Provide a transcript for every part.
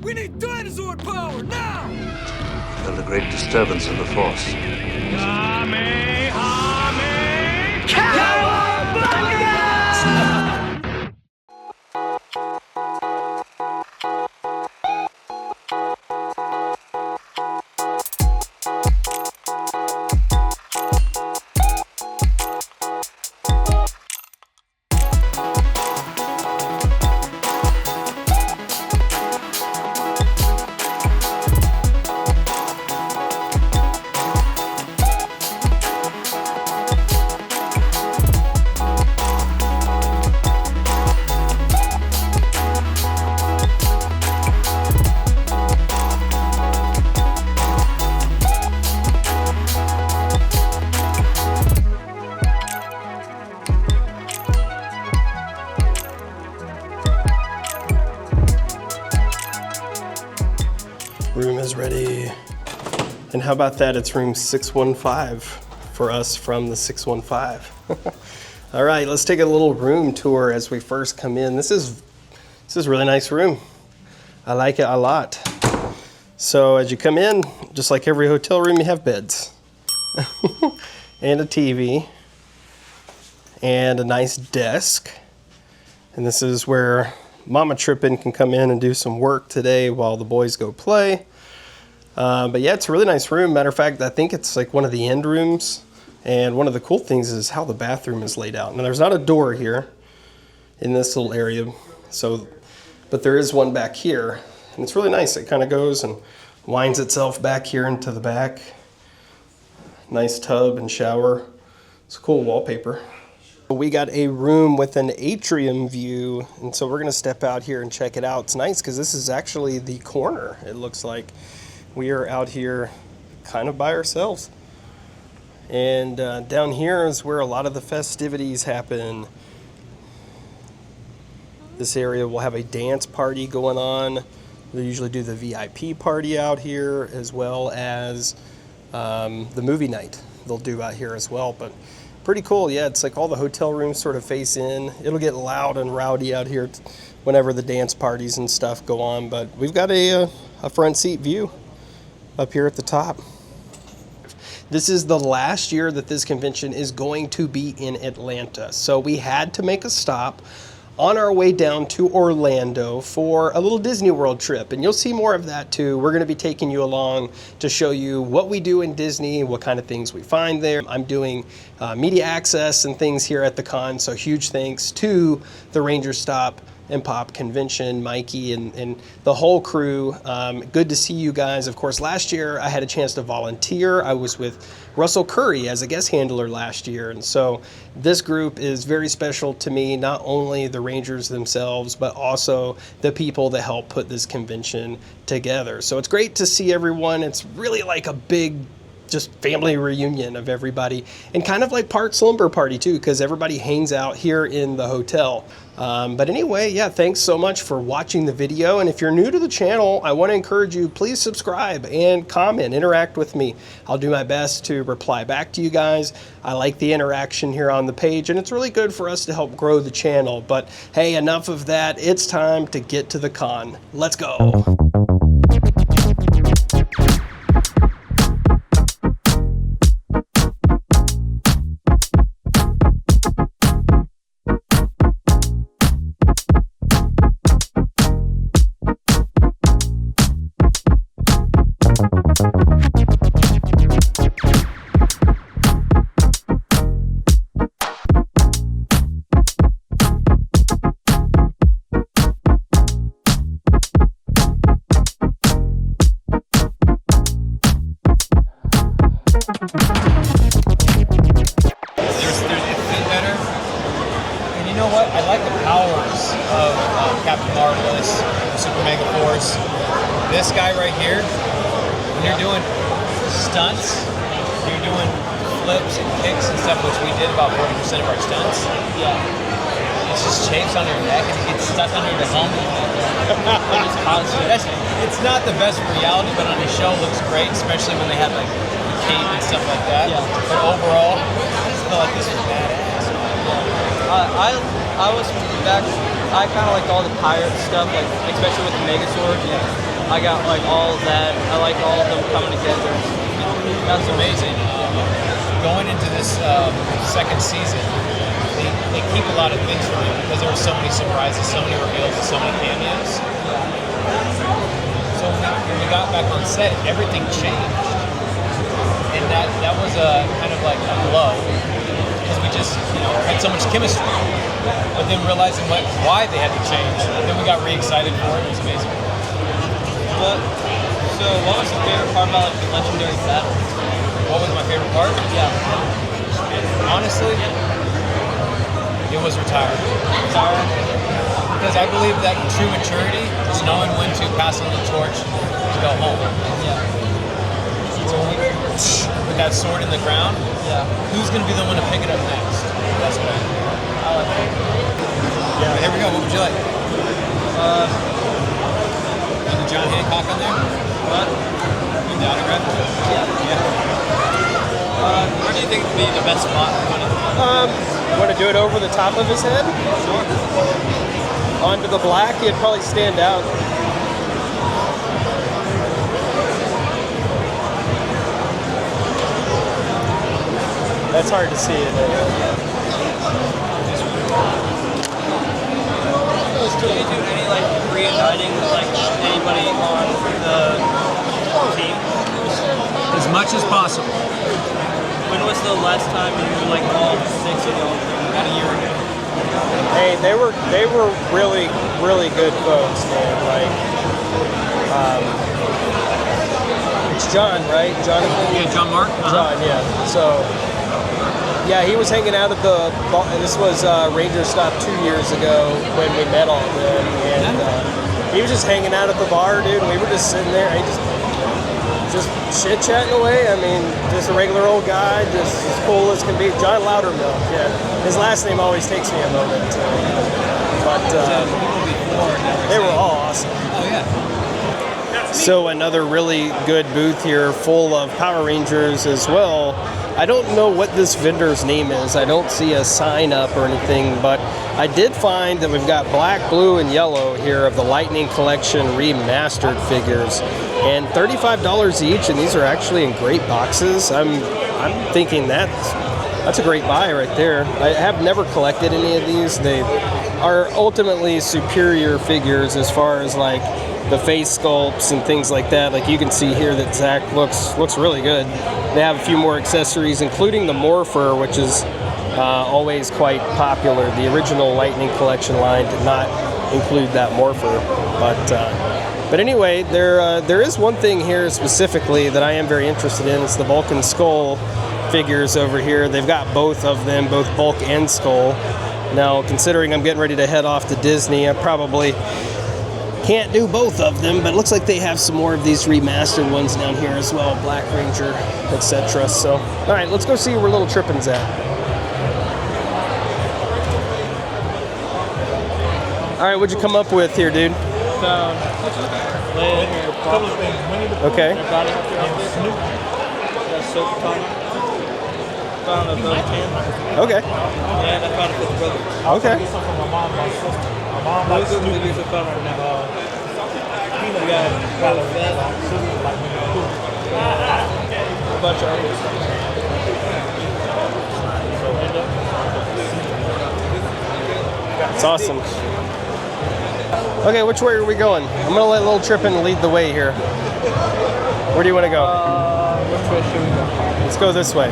We need dinosaur power, now! Felt a great disturbance in the force. Room is ready. And how about that? It's room 615 for us from the 615. All right, let's take a little room tour as we first come in. This is a really nice room. I like it a lot. So as you come in, just like every hotel room, you have beds and a TV and a nice desk. And this is where Mama Trippin can come in and do some work today while the boys go play. But yeah, it's a really nice room. Matter of fact, I think it's like one of the end rooms. And one of the cool things is how the bathroom is laid out. Now there's not a door here in this little area, but there is one back here. And it's really nice. It kind of goes and winds itself back here into the back. Nice tub and shower. It's cool wallpaper. We got a room with an atrium view, and so we're gonna step out here and check it out. It's nice because this is actually the corner. It looks like we are out here kind of by ourselves. And down here is where a lot of the festivities happen. This area will have a dance party going on. They usually do the VIP party out here, as well as the movie night they'll do out here as well. But pretty cool. Yeah, it's like all the hotel rooms sort of face in. It'll get loud and rowdy out here whenever the dance parties and stuff go on, but we've got a front seat view up here at the top. This is the last year that this convention is going to be in Atlanta, so we had to make a stop on our way down to Orlando for a little Disney World trip, and you'll see more of that too. We're going to be taking you along to show you what we do in Disney, what kind of things we find there. I'm doing media access and things here at the con, so huge thanks to the Rangerstop and Pop Convention, Mikey and the whole crew. Good to see you guys. Of course, last year I had a chance to volunteer. I was with Russell Curry as a guest handler last year, and so this group is very special to me, not only the Rangers themselves, but also the people that help put this convention together. So it's great to see everyone. It's really like a big just family reunion of everybody, and kind of like part slumber party too, because everybody hangs out here in the hotel. But anyway, yeah, thanks so much for watching the video. And if you're new to the channel, I want to encourage you, please subscribe and comment, interact with me. I'll do my best to reply back to you guys. I like the interaction here on the page, and it's really good for us to help grow the channel. But hey, enough of that. It's time to get to the con. Let's go. You know what? I like the powers of Captain Marvelous, Super Megaforce. This guy right here, when you're doing stunts, you're doing flips and kicks and stuff, which we did about 40% of our stunts. Yeah. It's just chafes on your neck and it gets stuck under your helmet. It's not the best for reality, but on the show it looks great, especially when they have like the cape and stuff like that. Yeah. But overall, I just feel like this was badass. I was back. I kind of liked all the pirate stuff, like especially with the Megazord. Yeah. I got like all of that. I like all of them coming together. That's amazing. Going into this second season, they keep a lot of things from it because there were so many surprises, so many reveals, and so many cameos. So when we got back on set, everything changed, and that was a kind of like a blow because we just had so much chemistry. But then realizing why they had to change, then we got re-excited for it. It was amazing. So what was your favorite part about like the legendary battle? What was my favorite part? Yeah. Honestly, it was retiring. Because I believe that true maturity is knowing when to pass on the torch to go home. Yeah. So when we with that sword in the ground, who's going to be the one to pick it up next? That's what I like. Yeah, here we go. What would you like? The John Hancock on there? What? With the autograph? Yeah. Where do you think would be the best spot? Want to do it over the top of his head? Sure. Onto the black, he'd probably stand out. That's hard to see, isn't it? Do you do any like reuniting with like anybody on the team? As much as possible. When was the last time you like all 6 of y'all? About a year ago. Hey, they were really good folks, man. Like, it's John, right? Jonathan? Yeah, John Mark? John, yeah. So, yeah, he was hanging out at the, this was Rangerstop 2 years ago when we met all of them, and he was just hanging out at the bar, dude, and we were just sitting there, and he just chit-chatting away. I mean, just a regular old guy, just as cool as can be. John Loudermilk, yeah. His last name always takes me a moment. But they were all awesome. Oh, yeah. So another really good booth here full of Power Rangers as well. I don't know what this vendor's name is. I don't see a sign up or anything, but I did find that we've got black, blue, and yellow here of the Lightning Collection remastered figures, and $35 each, and these are actually in great boxes. I'm thinking that's a great buy right there. I have never collected any of these. They are ultimately superior figures as far as like the face sculpts and things like that. Like you can see here that Zach looks really good. They have a few more accessories, including the Morpher, which is always quite popular. The original Lightning Collection line did not include that Morpher, but anyway, there is one thing here specifically that I am very interested in. It's the Vulcan Skull figures over here. They've got both of them, both Bulk and Skull. Now, considering I'm getting ready to head off to Disney, I probably can't do both of them, but it looks like they have some more of these remastered ones down here as well, Black Ranger, etc. So, all right, let's go see where Little Trippin's at. All right, what'd you come up with here, dude? Found a couple of things. Okay. Found a boat can. Okay. And I found a fifth brother. Okay. Those are the figures I found right now. We got Boba Fett, a bunch of others. It's awesome. Okay, which way are we going? I'm gonna let Little Trippin lead the way here. Where do you want to go? Which way should we go? Let's go this way.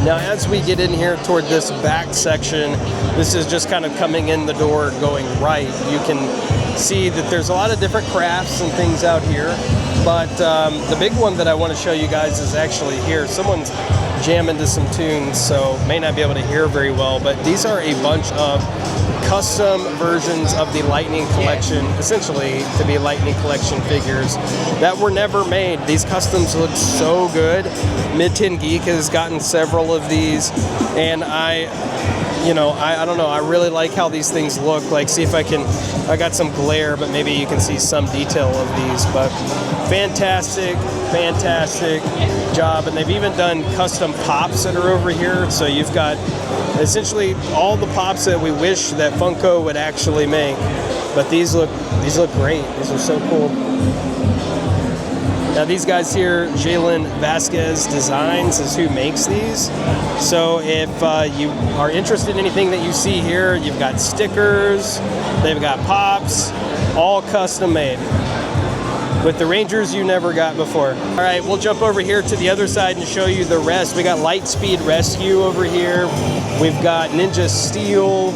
Now, as we get in here toward this back section, this is just kind of coming in the door going right. You can see that there's a lot of different crafts and things out here. But the big one that I want to show you guys is actually here. Someone's jamming to some tunes, so may not be able to hear very well, but these are a bunch of custom versions of the Lightning Collection, essentially to be Lightning Collection figures that were never made. These customs look so good. Mid-10 Geek has gotten several of these, and I don't know, I really like how these things look. Like, see if I got some glare, but maybe you can see some detail of these, but fantastic job. And they've even done custom pops that are over here, so you've got essentially all the pops that we wish that Funko would actually make. But these look great. These are so cool. Now these guys here, Jalen Vasquez Designs is who makes these. So if you are interested in anything that you see here, you've got stickers, they've got pops, all custom made. With the Rangers you never got before. All right, we'll jump over here to the other side and show you the rest. We got Lightspeed Rescue over here. We've got Ninja Steel.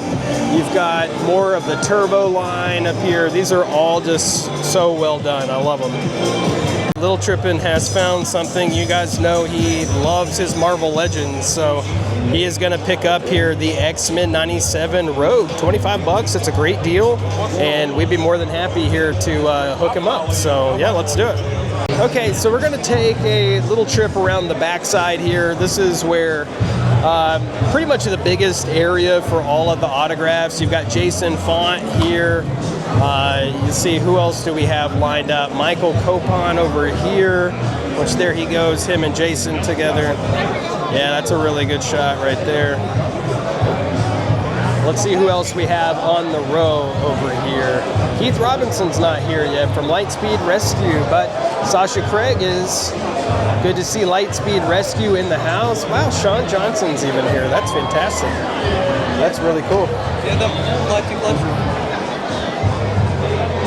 You've got more of the Turbo line up here. These are all just so well done. I love them. Little Trippin has found something. You guys know he loves his Marvel Legends, so he is going to pick up here the X-Men 97 Rogue. 25 bucks. It's a great deal, and we'd be more than happy here to hook him up. So yeah, let's do it. Okay, so we're going to take a little trip around the backside here. This is where pretty much the biggest area for all of the autographs. You've got Jason Font here. You see, who else do we have lined up? Michael Copon over here, which there he goes, him and Jason together. Yeah, that's a really good shot right there. Let's see who else we have on the row over here. Keith Robinson's not here yet from Lightspeed Rescue, but Sasha Craig is. Good to see Lightspeed Rescue in the house. Wow, Sean Johnson's even here. That's fantastic. That's really cool. Yeah, the collecting collection.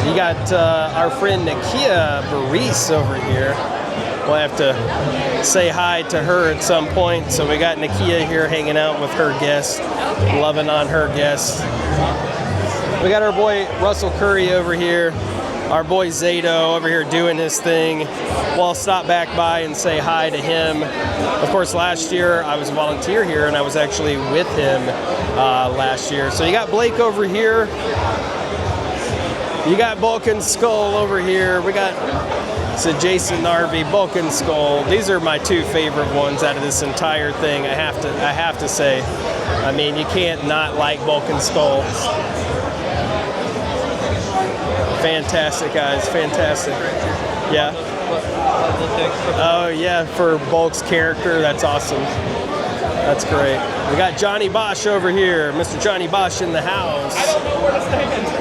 You got our friend Nakia Baris over here. We'll have to say hi to her at some point. So we got Nakia here hanging out with her guest, loving on her guest. We got our boy Russell Curry over here. Our boy Zato over here doing his thing. Well, I'll stop back by and say hi to him. Of course, last year I was a volunteer here and I was actually with him last year. So you got Blake over here. You got Bulk and Skull over here. We got Jason Narvi, Bulk and Skull. These are my two favorite ones out of this entire thing. I have to say. I mean, you can't not like Bulk and Skull. Fantastic, guys. Fantastic. Yeah. Oh yeah, for Bulk's character, that's awesome. That's great. We got Johnny Bosch over here, Mr. Johnny Bosch in the house. I don't know where to stand.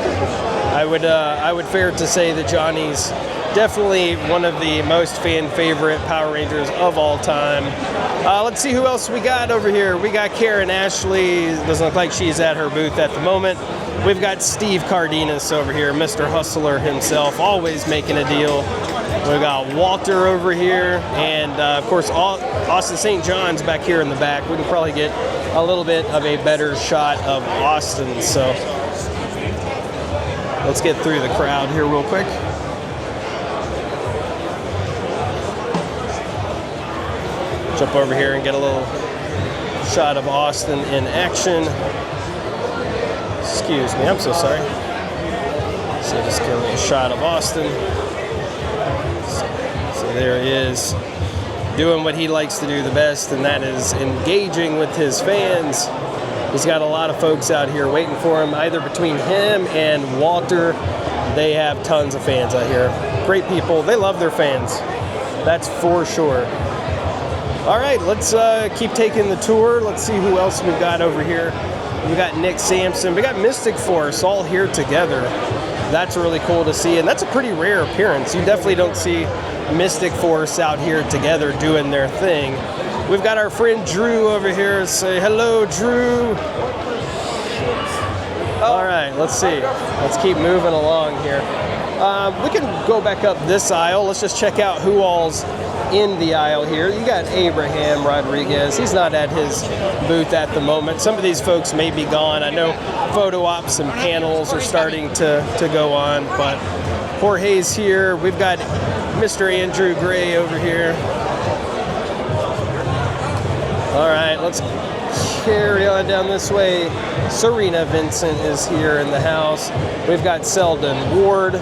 I would fare to say that Johnny's definitely one of the most fan favorite Power Rangers of all time. Let's see who else we got over here. We got Karen Ashley. Doesn't look like she's at her booth at the moment. We've got Steve Cardenas over here, Mr. Hustler himself, always making a deal. We've got Walter over here, and of course Austin St. John's back here in the back. We can probably get a little bit of a better shot of Austin, so let's get through the crowd here real quick. Jump over here and get a little shot of Austin in action. Excuse me, I'm so sorry. So just get a little shot of Austin. So there he is, doing what he likes to do the best, and that is engaging with his fans. He's got a lot of folks out here waiting for him, either between him and Walter. They have tons of fans out here. Great people. They love their fans. That's for sure. All right, let's keep taking the tour. Let's see who else we've got over here. We got Nick Sampson. We got Mystic Force all here together. That's really cool to see, and that's a pretty rare appearance. You definitely don't see Mystic Force out here together doing their thing. We've got our friend Drew over here. Say hello, Drew. All right, let's see. Let's keep moving along here. We can go back up this aisle. Let's just check out who all's in the aisle here. You got Abraham Rodriguez. He's not at his booth at the moment. Some of these folks may be gone. I know photo ops and panels are starting to go on, but Jorge's here. We've got Mr. Andrew Gray over here. All right, let's carry on down this way. Serena Vincent is here in the house. We've got Selden Ward.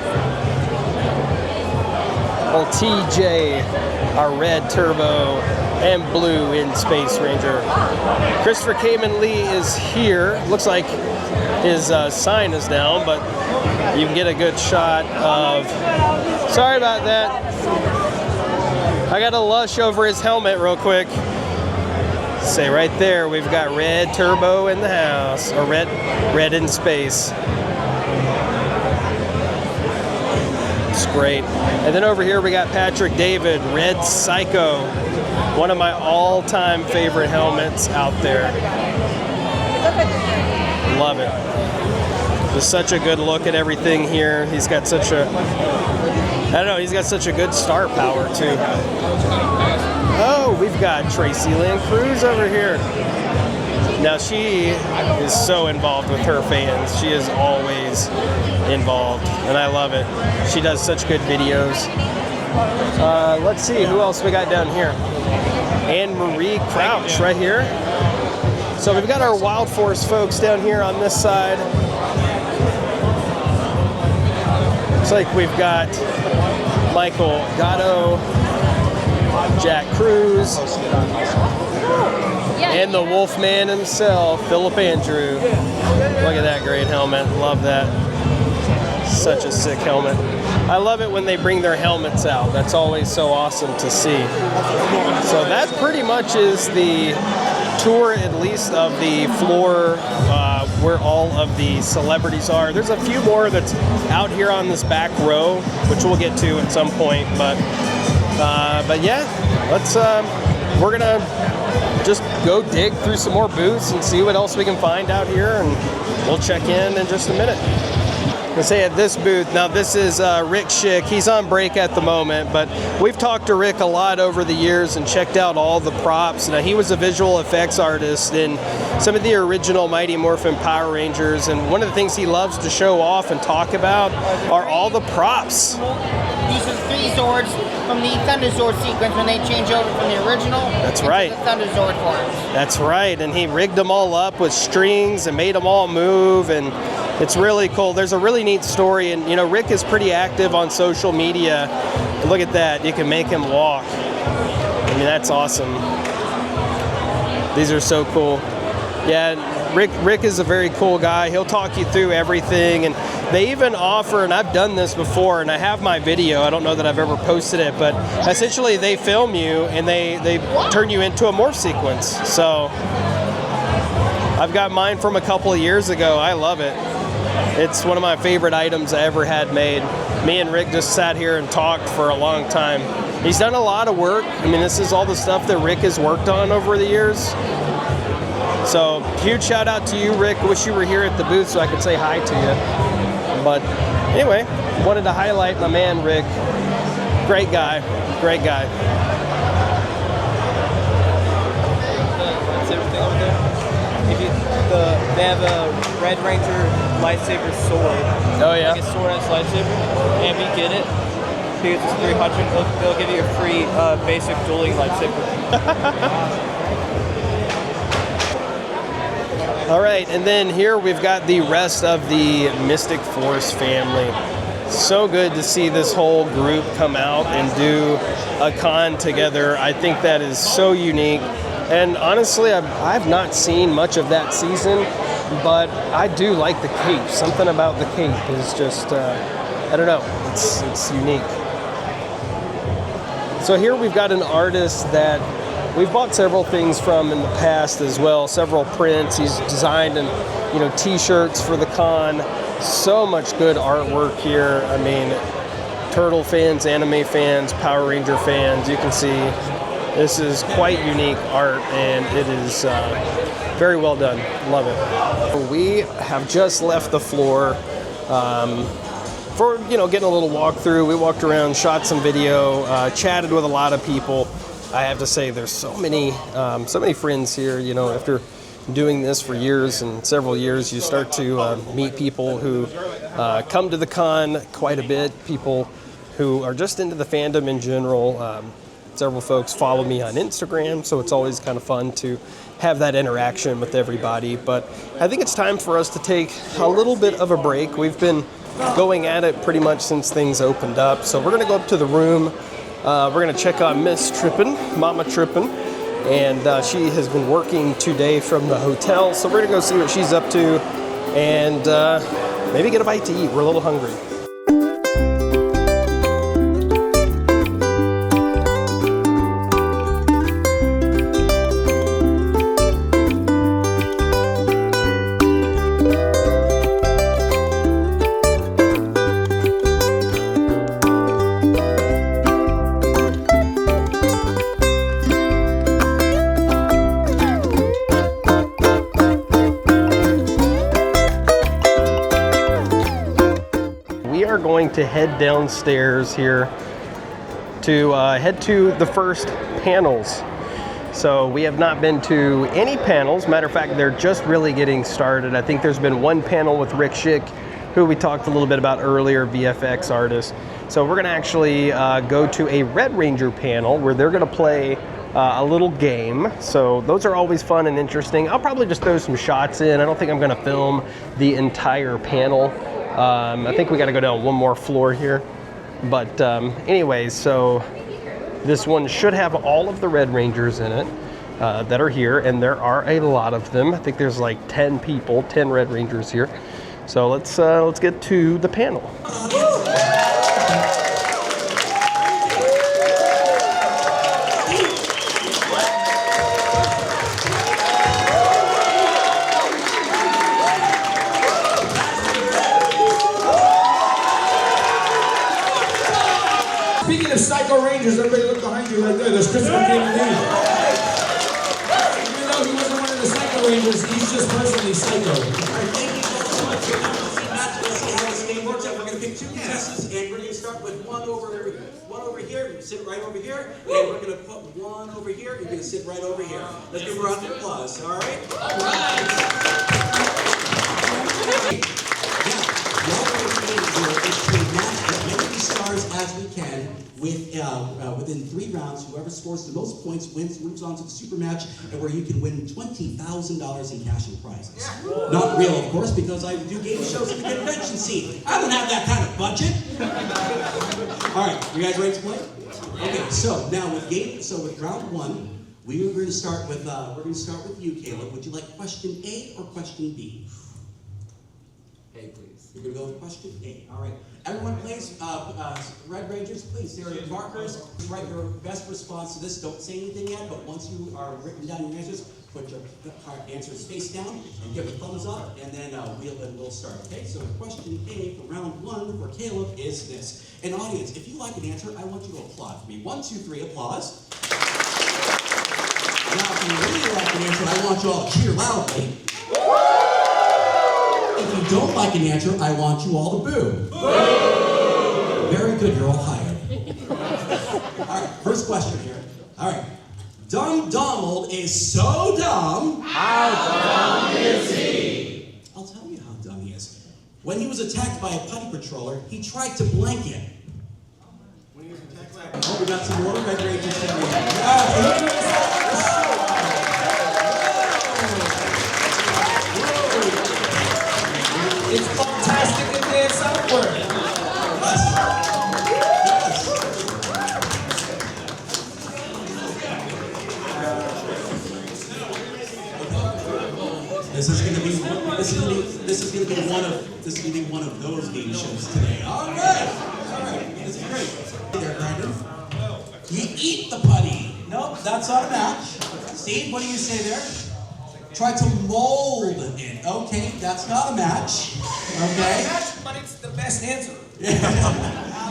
Well, TJ, our red turbo, and blue in Space Ranger. Christopher Kamen Lee is here. Looks like his sign is down, but you can get a good shot of... Sorry about that. I got to lush over his helmet real quick. Say right there, we've got red turbo in the house, or red in space. It's great. And then over here we got Patrick David, Red Psycho, one of my all-time favorite helmets out there. Love it. Just such a good look at everything here. He's got such a, I don't know, he's got such a good star power too. Oh, we've got Tracy Lynn Cruz over here. Now she is so involved with her fans. She is always involved, and I love it. She does such good videos. Let's see, who else we got down here? Anne Marie Crouch right here. So we've got our Wild Force folks down here on this side. Looks like we've got Michael Gatto, Jack Cruz, and the Wolfman himself, Philip Andrew. Look at that great helmet. Love that. Such a sick helmet. I love it when they bring their helmets out. That's always so awesome to see. So that pretty much is the tour, at least of the floor where all of the celebrities are. There's a few more that's out here on this back row, which we'll get to at some point. But yeah, let's. We're gonna just go dig through some more booths and see what else we can find out here, and we'll check in just a minute. Let's say at this booth, now this is Rick Schick. He's on break at the moment, but we've talked to Rick a lot over the years and checked out all the props. Now he was a visual effects artist in some of the original Mighty Morphin Power Rangers, and one of the things he loves to show off and talk about are all the props. These are 3 Zords from the Thunder Zord sequence when they change over from the original. That's right. The Thunder Zord forms. That's right, and he rigged them all up with strings and made them all move, and it's really cool. There's a really neat story, and you know, Rick is pretty active on social media. Look at that, you can make him walk. I mean, that's awesome. These are so cool. Yeah, Rick is a very cool guy. He'll talk you through everything, and they even offer, and I've done this before, and I have my video. I don't know that I've ever posted it, but essentially they film you and they turn you into a morph sequence. So I've got mine from a couple of years ago. I love it. It's one of my favorite items I ever had made. Me and Rick just sat here and talked for a long time. He's done a lot of work. I mean, this is all the stuff that Rick has worked on over the years. So huge shout out to you, Rick. Wish you were here at the booth so I could say hi to you. But anyway, wanted to highlight my man, Rick. Great guy, great guy. That's everything over there. They have a Red Ranger lightsaber sword. Oh yeah? Like a sword as lightsaber. And if you get it, because it's 300, they'll give you a free basic dueling lightsaber. All right, and then here we've got the rest of the Mystic Force family. So good to see this whole group come out and do a con together. I think that is so unique. And honestly, I've not seen much of that season, but I do like the cape. Something about the cape is just, I don't know, it's unique. So here we've got an artist that we've bought several things from in the past as well, several prints. He's designed t-shirts for the con. So much good artwork here. I mean, Turtle fans, anime fans, Power Ranger fans, you can see this is quite unique art, and it is very well done. Love it. We have just left the floor for getting a little walkthrough. We walked around, shot some video, chatted with a lot of people. I have to say, there's so many friends here. After doing this for years and several years, you start to meet people who come to the con quite a bit, people who are just into the fandom in general. Several folks follow me on Instagram, so it's always kind of fun to have that interaction with everybody. But I think it's time for us to take a little bit of a break. We've been going at it pretty much since things opened up. So we're going to go up to the room. We're going to check on Miss Trippin, Mama Trippin, and she has been working today from the hotel. So we're going to go see what she's up to and maybe get a bite to eat. We're a little hungry. Going to head downstairs here to head to the first panels. So we have not been to any panels. Matter of fact, they're just really getting started. I think there's been one panel with Rick Schick, who we talked a little bit about earlier, VFX artist. So we're gonna actually go to a Red Ranger panel where they're gonna play a little game. So those are always fun and interesting. I'll probably just throw some shots in. I don't think I'm gonna film the entire panel. I think we got to go down one more floor here. But anyways, so this one should have all of the Red Rangers in it that are here, and there are a lot of them. I think there's like 10 people, 10 Red Rangers here. So let's get to the panel. Speaking of Psycho Rangers, everybody look behind you right there. There's Christopher King and Even though he wasn't one of the Psycho Rangers, he's just personally psycho. All right, thank you so much for coming to see Matt. Let's see how this game works out. We're going to pick two contestants, and we're going to start with one over here, sit right over here, and we're going to put one over here, you're going to sit right over here. Let's give a round of applause, all right? All right. Now, what we're going to do is to match as many stars as we can within 3 rounds. Whoever scores the most points moves on to the super match, and where you can win $20,000 in cash and prizes. Not real, of course, because I do game shows at the convention scene. I don't have that kind of budget. All right, you guys ready to play? Okay, so now with round 1, we are going to start with you, Caleb. Would you like question A or question B? A, please. You're going to go with question A. All right. Everyone, please, Red Rangers, please, there are markers. Write your best response to this. Don't say anything yet, but once you are written down your answers, put your answers face down and give a thumbs up, and then we'll start. Okay, so question A for round 1 for Caleb is this. And audience, if you like an answer, I want you to applaud for me. 1, 2, 3, applause. Now, if you really like an answer, I want you all to cheer loudly. If you don't like an answer, I want you all to boo. Boo! Very good, you're all hired. All right, first question here. All right. Dumb Donald is so dumb. How dumb is he? I'll tell you how dumb he is. When he was attacked by a putty patroller, he tried to blanket. When he was attacked by a... Oh, we got some more Red Rangers coming. It's fantastic and dance outward. This is going to be one of those game shows today. All right, this is great. There, Brandon. You eat the putty. Nope, that's not a match. Steve, what do you say there? Try to mold it. Okay, that's not a match. Okay. But it's the best answer.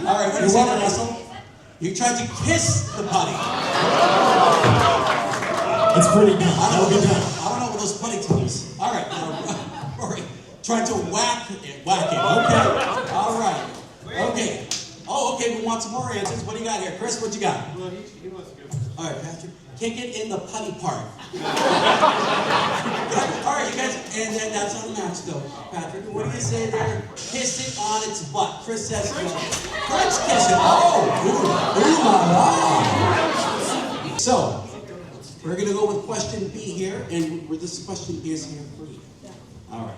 All right, what do you say there, Russell? You tried to kiss the putty. It's pretty good. I don't know what those putty tongues. All right, Rory. Tried to whack it. Okay. All right. Okay. Oh, okay. We want some more answers. What do you got here, Chris? What you got? All right, Patrick. Kick it in the putty part. All right, you guys, and then that's on the match though. Patrick, what do you say there? Kiss it on its butt. Chris says French kiss it. Oh, ooh la la. So, we're gonna go with question B here, and this question is here for you. All right.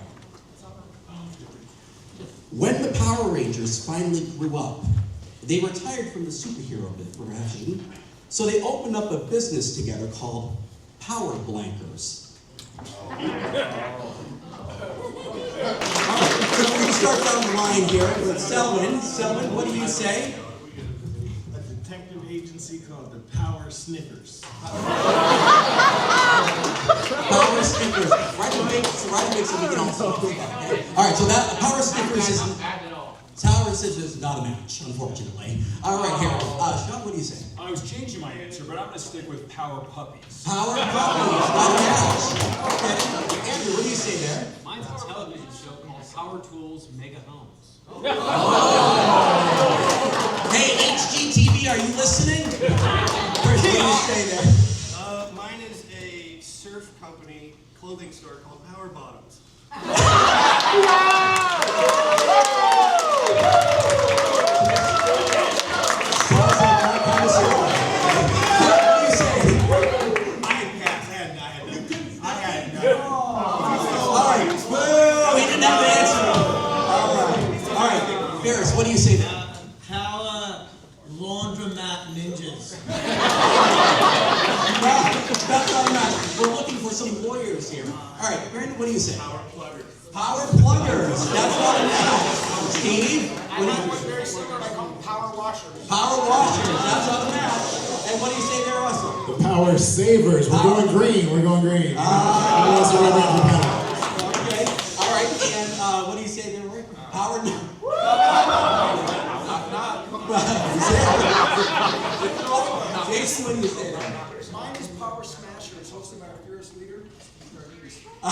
When the Power Rangers finally grew up, they retired from the superhero profession, so they opened up a business together called Power Blankers. All right, so we can start down the line here with Selwyn. Selwyn, what do you say? A detective agency called the Power Sniffers. Power Sniffers. Write a mix so we can also do that. Okay? All right, so that Power Sniffers is not a match, unfortunately. All right, here. Sean, what do you say? I was changing my answer, but I'm going to stick with Power Puppies. Power Puppies, not a match. Okay. Andrew, what do you say there? Mine's a television show called Power Tools Mega Homes. Oh. Hey, HGTV, are you listening? Chris, what do you say there? Mine is a surf company clothing store called Power Bottoms. What do you say now? Power Laundromat Ninjas. That's not a match. We're looking for some lawyers here. All right, Brandon, what do you say? Power Pluggers. Power Pluggers. That's not a match. Steve, what do you say? Very similar. I call them Power Washers. Power Washers. That's not a match. And what do you say there, Russell? The Power Savers. We're going green. We're going green. Okay. All right. And what do you say there, Rick? Power. Jason, what do you say there? Mine is Power Smashers, hosted by our fearless leader. I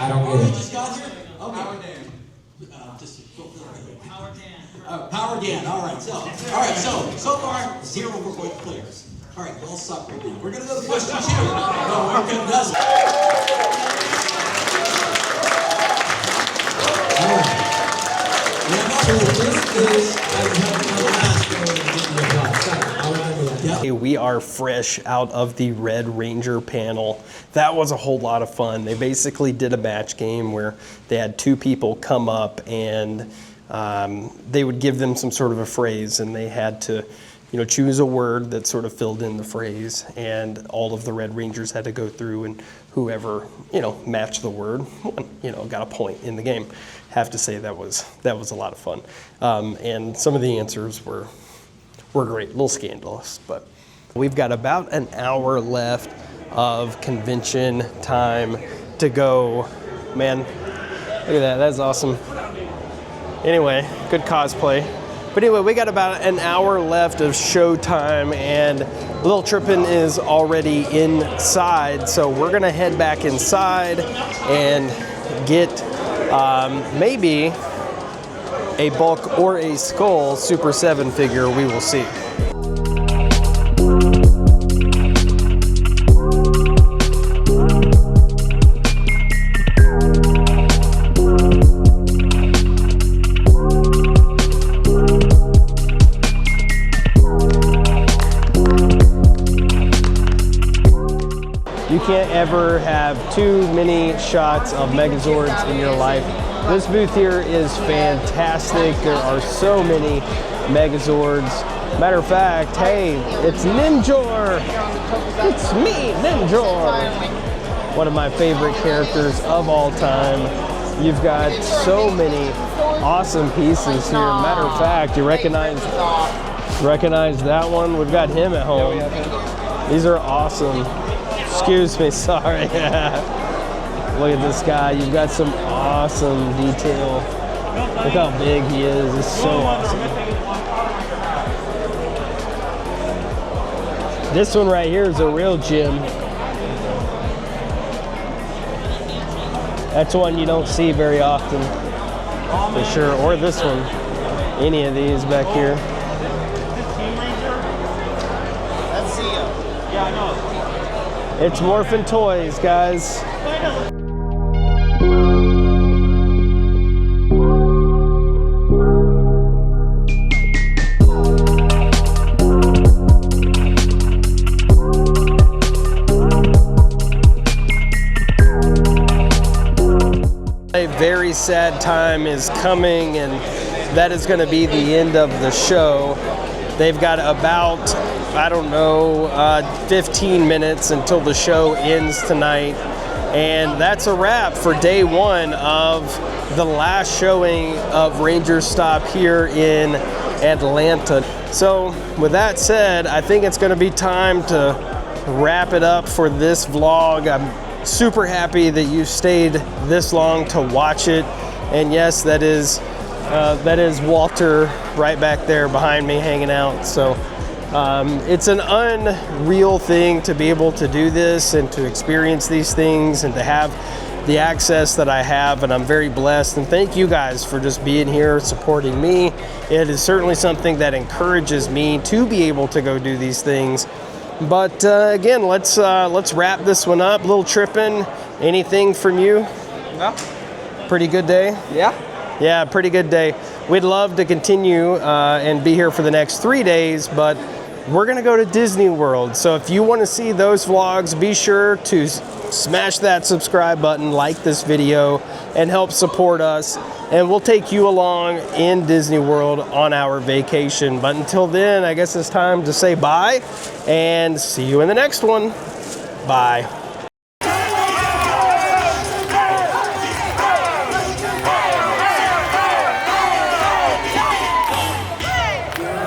don't get it. Just got here? Okay. Power Dan. Power Dan. Power Dan. All right. So far 0 for both players. All right, you all suck right now. We're gonna go to question 2. No, we're gonna do All right. So this is We are fresh out of the Red Ranger panel. That was a whole lot of fun. They basically did a match game where they had 2 people come up and they would give them some sort of a phrase, and they had to, choose a word that sort of filled in the phrase, and all of the Red Rangers had to go through, and whoever, matched the word, got a point in the game. Have to say that was a lot of fun. And some of the answers were great, a little scandalous, but we've got about an hour left of convention time to go. Man, look at that, that's awesome. Anyway, good cosplay. But anyway, we got about an hour left of show time, and Little Trippin' is already inside, so we're gonna head back inside and get maybe a Bulk or a Skull Super 7 figure, we will see. You can't ever have too many shots of Megazords in your life. This booth here is fantastic. There are so many Megazords. Matter of fact, hey, it's Ninjor! It's me, Ninjor! One of my favorite characters of all time. You've got so many awesome pieces here. Matter of fact, you recognize that one? We've got him at home. These are awesome. Excuse me, sorry. Look at this guy. You've got some awesome detail. Look how big he is. It's so awesome. This one right here is a real gem. That's one you don't see very often, for sure. Or this one. Any of these back here. It's Morphin Toys, guys. A very sad time is coming, and that is going to be the end of the show. They've got about, I don't know, 15 minutes until the show ends tonight. And that's a wrap for day one of the last showing of Rangerstop here in Atlanta. So with that said, I think it's going to be time to wrap it up for this vlog. I'm super happy that you stayed this long to watch it. And yes, that is Walter right back there behind me hanging out. So it's an unreal thing to be able to do this and to experience these things and to have the access that I have, and I'm very blessed. And thank you guys for just being here supporting me. It is certainly something that encourages me to be able to go do these things. But again, let's wrap this one up. A little tripping. Anything from you? No. Pretty good day? Yeah, pretty good day. We'd love to continue and be here for the next 3 days, but we're gonna go to Disney World. So if you wanna see those vlogs, be sure to smash that subscribe button, like this video, and help support us. And we'll take you along in Disney World on our vacation. But until then, I guess it's time to say bye and see you in the next one. Bye.